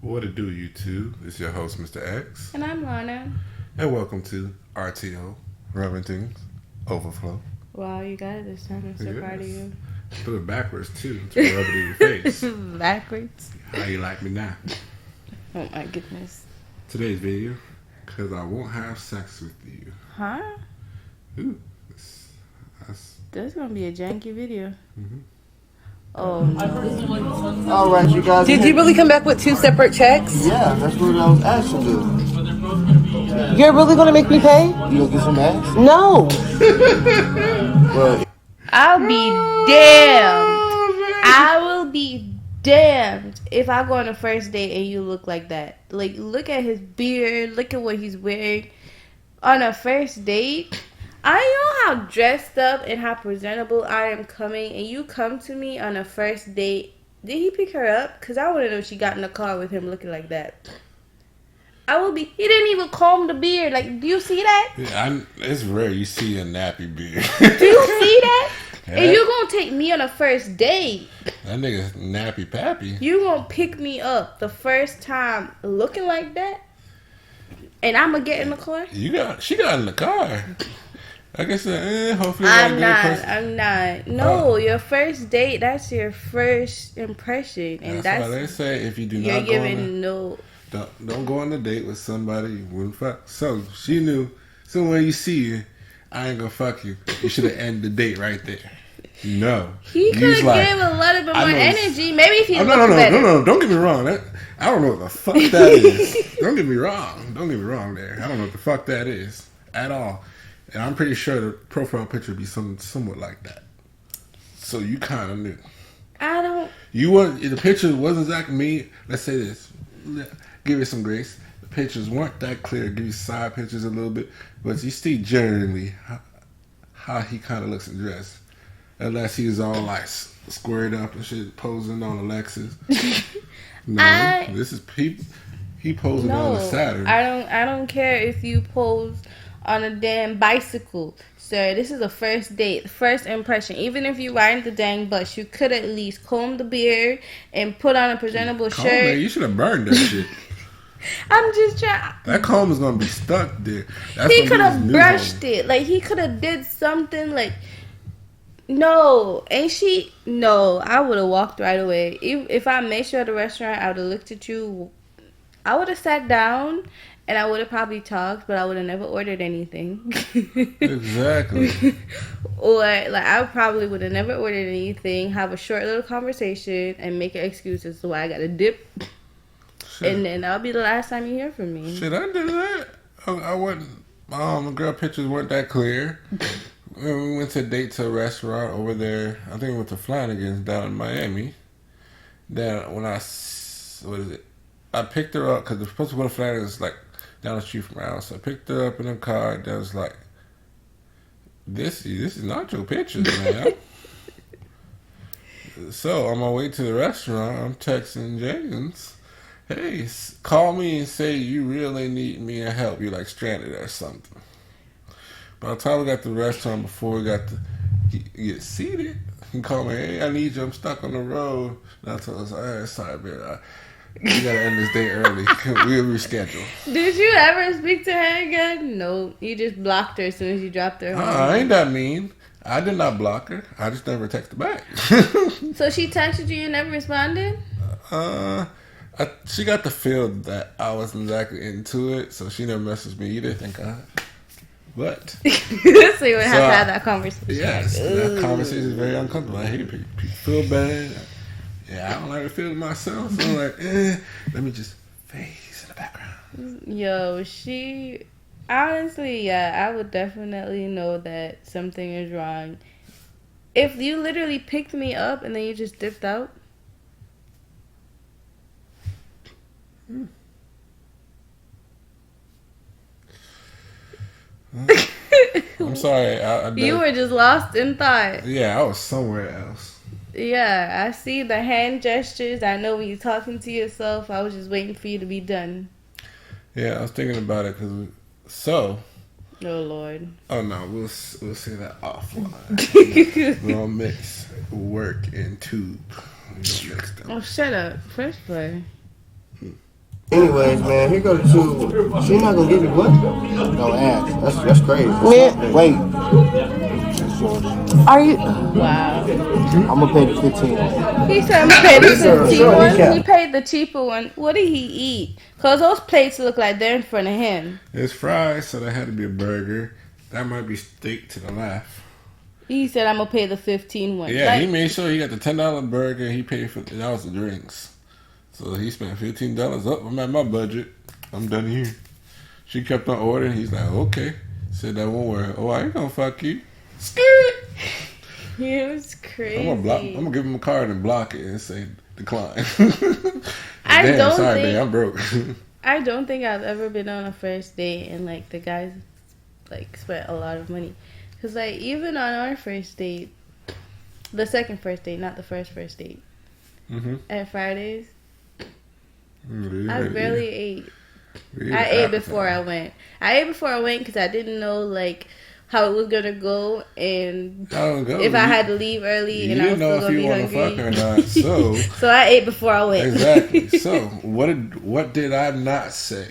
What it do, YouTube? It's your host, Mr. X. And I'm Lana. And welcome to RTO, Rum&tings, OverFlow. Wow, you got it this time. I'm so proud of you. Put it backwards, too, to rub it in your face. Backwards? How you like me now? Oh, my goodness. Today's video, because I won't have sex with you. Huh? Ooh. That's going to be a janky video. Mm-hmm. Oh, no. All right, you guys. Did you really come back with 2 separate checks? Yeah, that's what I was asking you. You're really going to make me pay? You gonna get some ass? No. Well, I'll be damned. I will be damned if I go on a first date and you look like that. Like, look at his beard. Look at what he's wearing. On a first date, I know how dressed up and how presentable I am coming, and you come to me on a first date. Did he pick her up? Because I want to know if she got in the car with him looking like that. I will be. He didn't even comb the beard. Like, do you see that? Yeah, it's rare you see a nappy beard. Do you see that? Yeah. And you going to take me on a first date. That nigga's nappy pappy. You going to pick me up the first time looking like that? And I'm going to get in the car? She got in the car. Like I said, hopefully I'm not. No, your first date, that's your first impression. And that's why they say if you do you're not giving no... Don't go on a date with somebody you wouldn't fuck. So she knew. So when you see you, I ain't gonna fuck you. You should have ended the date right there. No. He could have gave a little bit more energy. Maybe if he looked better. No. Don't get me wrong. I don't know what the fuck that is. Don't get me wrong there. I don't know what the fuck that is at all. And I'm pretty sure the profile picture would be somewhat like that. So you kind of knew. I don't. The picture wasn't exactly me. Let's say this. Give it some grace. The pictures weren't that clear. Give you side pictures a little bit. But you see generally how he kind of looks in dress. Unless he's all like squared up and shit, posing on a Lexus. No, this is he posing on a Saturn. I don't care if you pose on a damn bicycle. Sir, this is a first date, first impression. Even if you riding the dang bus, you could at least comb the beard and put on a presentable shirt. Man, you should have burned that shit. I'm just trying. That comb is gonna be stuck there. He could have brushed it. Like, he could have did something like. No, ain't she? No, I would have walked right away. If I made sure at the restaurant, I would have looked at you. I would have sat down. And I would have probably talked, but I would have never ordered anything. Exactly. Or, like, I probably would have never ordered anything, have a short little conversation, and make an excuse as to why I got to dip. Shit. And then that'll be the last time you hear from me. Shit, I did that. I wasn't, the girl pictures weren't that clear. We went to a date to a restaurant over there. I think we went to Flanagan's down in Miami. Then when I picked her up, because the supposed to go to Flanagan's, like, down the street from my house. So I picked her up in a car, and I was like, this is not your picture, man. So on my way to the restaurant, I'm texting James, hey, call me and say you really need me and help. You like stranded or something. By the time we got to the restaurant, before we got to get seated, he called me, hey, I need you, I'm stuck on the road. And I told him, hey, sorry, man, we gotta end this day early. We'll reschedule. Did you ever speak to her again? No. You just blocked her as soon as you dropped her home. I ain't that mean. I did not block her. I just never texted back. So she texted you and never responded? She got the feel that I wasn't exactly into it, so she never messaged me either, thank God. But so you would have to have that conversation. Yes, that conversation is very uncomfortable. I hate people. People feel bad. Yeah, I don't like to feel it myself. So I'm like, let me just face in the background. Yo, she... Honestly, yeah, I would definitely know that something is wrong. If you literally picked me up and then you just dipped out. I'm sorry. You were just lost in thought. Yeah, I was somewhere else. Yeah, I see the hand gestures. I know when you're talking to yourself. I was just waiting for you to be done. Yeah, I was thinking about it because Oh, Lord. Oh, no, we'll say that offline. We don't mix work and tube. We don't mix them. Oh, shut up. First play. Anyways, man, here go the two. She not gonna give you what? No ass. That's crazy. Man. Wait. Are you? Wow. I'm gonna pay the 15. He said I'm gonna pay the 15 Sure, one. yeah. He paid the cheaper one. What did he eat? Cause those plates look like they're in front of him. It's fries, so that had to be a burger. That might be steak to the left. He said I'm gonna pay the 15 one. Yeah, he made sure he got the $10 burger. He paid for that was the drinks. So he spent $15 up. I'm at my budget. I'm done here. She kept on ordering. He's like, okay. Said that one word. Oh, I ain't gonna fuck you. Scared. He was crazy. I'm gonna give him a card and block it and say decline. I Damn, don't sorry, think- babe, I'm broke. I don't think I've ever been on a first date and like the guys like spent a lot of money. Cause like even on our first date, the second first date, not the first date, at Fridays, I barely ate. I ate before I went. I ate before I went because I didn't know like how it was gonna go and if I had to leave early and I was still gonna be hungry. Fuck or not, so So I ate before I went. exactly. So what did I not say?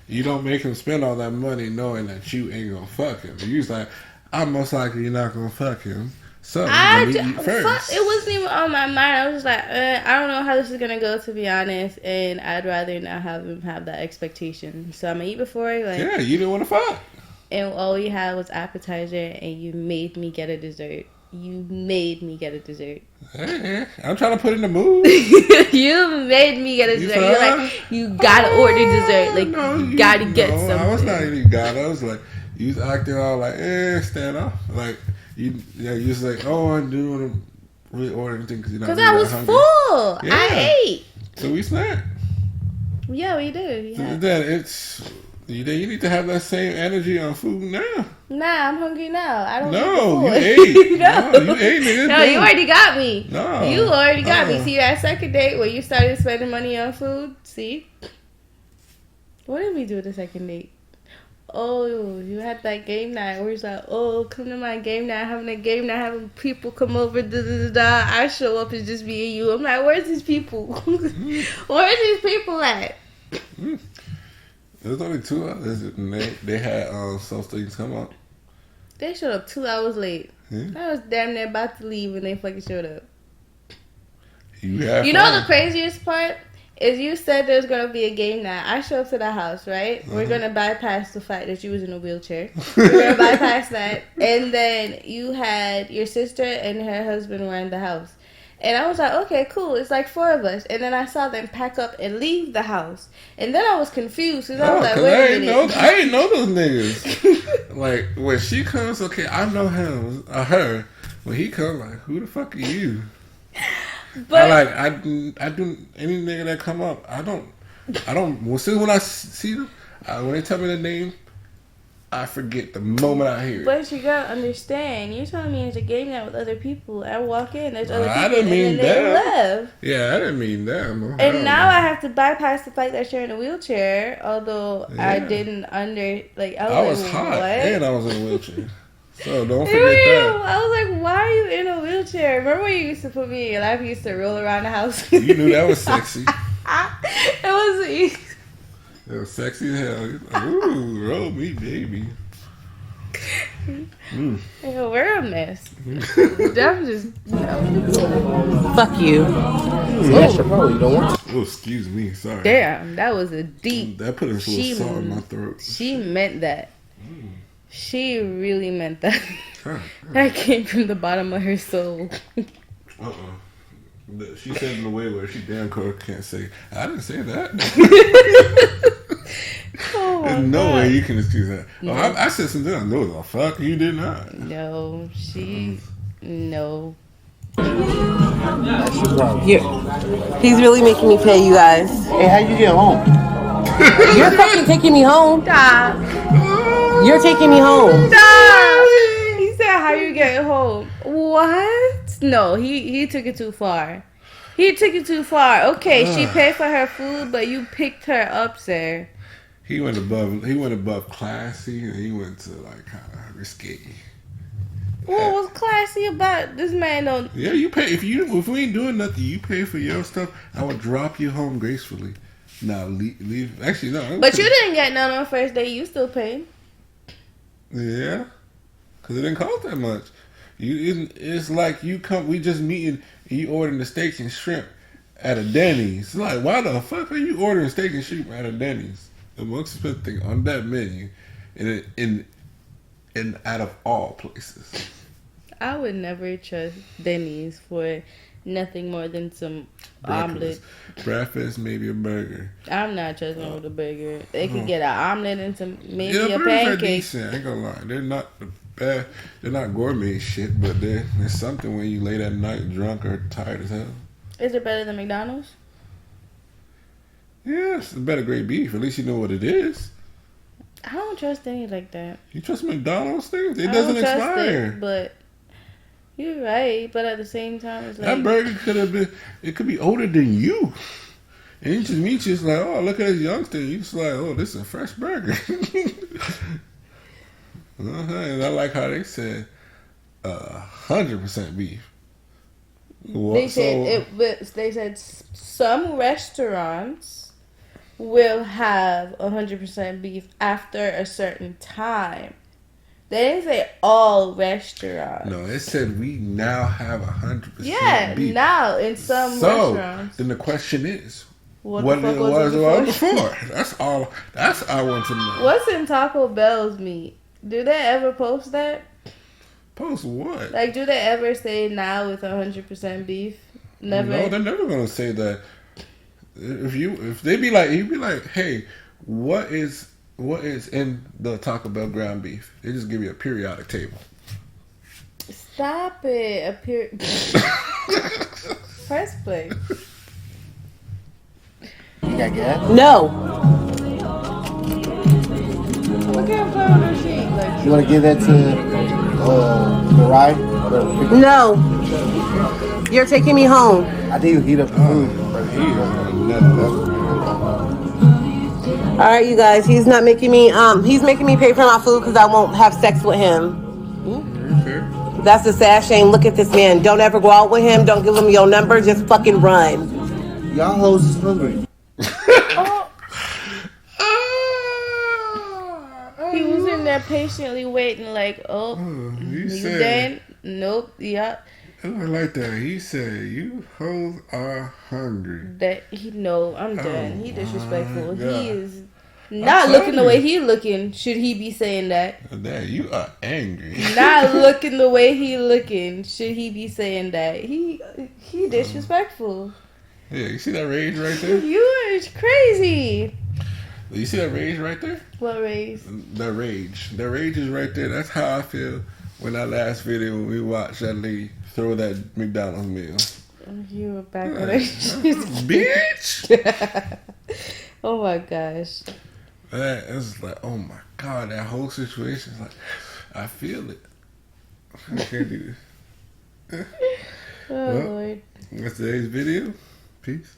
You don't make him spend all that money knowing that you ain't gonna fuck him. You was like, I'm most likely you're not gonna fuck him. So let me eat first. It wasn't even on my mind. I was just like, I don't know how this is gonna go, to be honest, and I'd rather not have him have that expectation. So I'm gonna eat before. Like, yeah, you didn't want to fuck. And all we had was appetizer, and you made me get a dessert. You made me get a dessert. Hey, I'm trying to put in the mood. You made me get a dessert. You're like, you gotta order dessert. Like, No, you gotta get something. I was not even gotta. I was like, you was acting all like, stand up. Like, you was like, oh, I didn't want to really order anything because you're not Because I was hungry. full. Yeah. I ate. So we snacked. Yeah, we did. So Yeah. then you need to have that same energy on food now. Nah, I'm hungry now. I don't. No, you eat ate. no. No, you ate, nigga. No, you already got me. No. You already got me. See, that second date where you started spending money on food? See? What did we do at the second date? Oh, you had that game night where it's like, oh, come to my game night, having a game night, having people come over, da da da da. I show up, it's just me and you. I'm like, where's these people? Where's these people at? It was only 2 hours, and they had some things come up. They showed up 2 hours late. Yeah. I was damn near about to leave when they fucking showed up. You know the craziest part is you said there's gonna be a game night. I show up to the house, right? We're gonna bypass the fact that you was in a wheelchair. We're gonna bypass that, and then you had your sister and her husband were in the house. And I was like, okay, cool. It's like 4 of us. And then I saw them pack up and leave the house. And then I was confused. Because I was like, wait a minute. I didn't know those niggas. Like, when she comes, okay, I know him, her. When he comes, like, who the fuck are you? But I do any nigga that come up, I don't, well, since when I see them, when they tell me the name, I forget the moment I hear it. But you gotta understand, you're telling me it's a game night with other people. I walk in, there's other people, I didn't mean and then they left. Yeah, I didn't mean them. And now I have to bypass the fact that you're in a wheelchair, although I didn't I was was hot, what? and I was in a wheelchair. So don't forget Ew, that. I was like, why are you in a wheelchair? Remember when you used to put me in your life? You used to roll around the house. You knew that was sexy. It was. It was sexy as hell. Like, ooh, roll me, baby. Ew, we're a mess. I'm just. Fuck you. Yes, you don't want to. Oh, excuse me. Sorry. Damn, that was a deep. That put a little salt in my throat. She meant that. She really meant that. Huh. That came from the bottom of her soul. She said in a way where she damn can't say, I didn't say that. Oh There's no way you can excuse that. No. Oh, I said something I know the fuck you did not. No, no. That's your problem. He's really making me pay, you guys. Hey, how you get home? You're fucking taking me home. Stop. You're taking me home. Stop. He said, how you get home? What? No, he took it too far. He took it too far. Okay, she paid for her food, but you picked her up, sir. He went above classy, and he went to like kind of risque. What was classy about this man? Don't. Yeah, you pay if we ain't doing nothing. You pay for your stuff. I would drop you home gracefully. Nah, leave. Actually, no. But you didn't get none on first day. You still paid. Yeah, because it didn't cost that much. It's like you come. We just meeting. And you ordering the steaks and shrimp at a Denny's. It's like, why the fuck are you ordering steak and shrimp at a Denny's? The most expensive thing on that menu, in out of all places. I would never trust Denny's for nothing more than some omelet. Breakfast, maybe a burger. I'm not trusting them with a burger. They could get an omelet and some maybe Yeah, a burgers are pancake. decent. I ain't gonna lie. They're not bad. They're not gourmet shit, but there's something when you late at night, drunk or tired as hell. Is it better than McDonald's? Yeah, it's better grade beef. At least you know what it is. I don't trust any like that. You trust McDonald's things? It I doesn't don't trust expire. it, but you're right. But at the same time, it's like That burger could have been. It could be older than you. And you just meet you, it's like, oh, look at this youngster. You just like, oh, this is a fresh burger. And I like how they said 100% beef. they said some restaurants will have 100% beef after a certain time. They didn't say all restaurants. No, it said we now have 100% Yeah, beef. now in some restaurants. Then the question is, What what the it fuck was it was before? before? That's all. That's all I want to know. What's in Taco Bell's meat? Do they ever post that? Post what? Like, do they ever say now with 100% beef? Never. No, they're never gonna say that. If they be like, you'd be like, hey, what is in the Taco Bell ground beef? They just give you a periodic table. Stop it. First place. You got gas? No. Look at her sheet. Like, You want to give that to the ride? No. You're taking me home. I think you heat up the food. All right, you guys. He's not making me. He's making me pay for my food because I won't have sex with him. That's a sad shame. Look at this man. Don't ever go out with him. Don't give him your number. Just fucking run. Y'all hoes is hungry. he was in there patiently waiting, like, oh, He you said, dead? Nope, yeah. it was like that. He said, you hoes are hungry. That he no, I'm done. He disrespectful. God. He is not I'm looking the telling way you. he looking. Should he be saying that? Dad, you are angry. Not looking the way he looking. Should he be saying that? He disrespectful. Yeah, you see that rage right there? You are crazy. You see that rage right there? What race? The rage. The rage is right there. That's how I feel when that last video when we watched that lady throw that McDonald's meal. You were back on Bitch! Oh my gosh. That is like, oh my God, that whole situation is like, I feel it. I can't do this. Oh Well, Lord. That's today's video. Peace.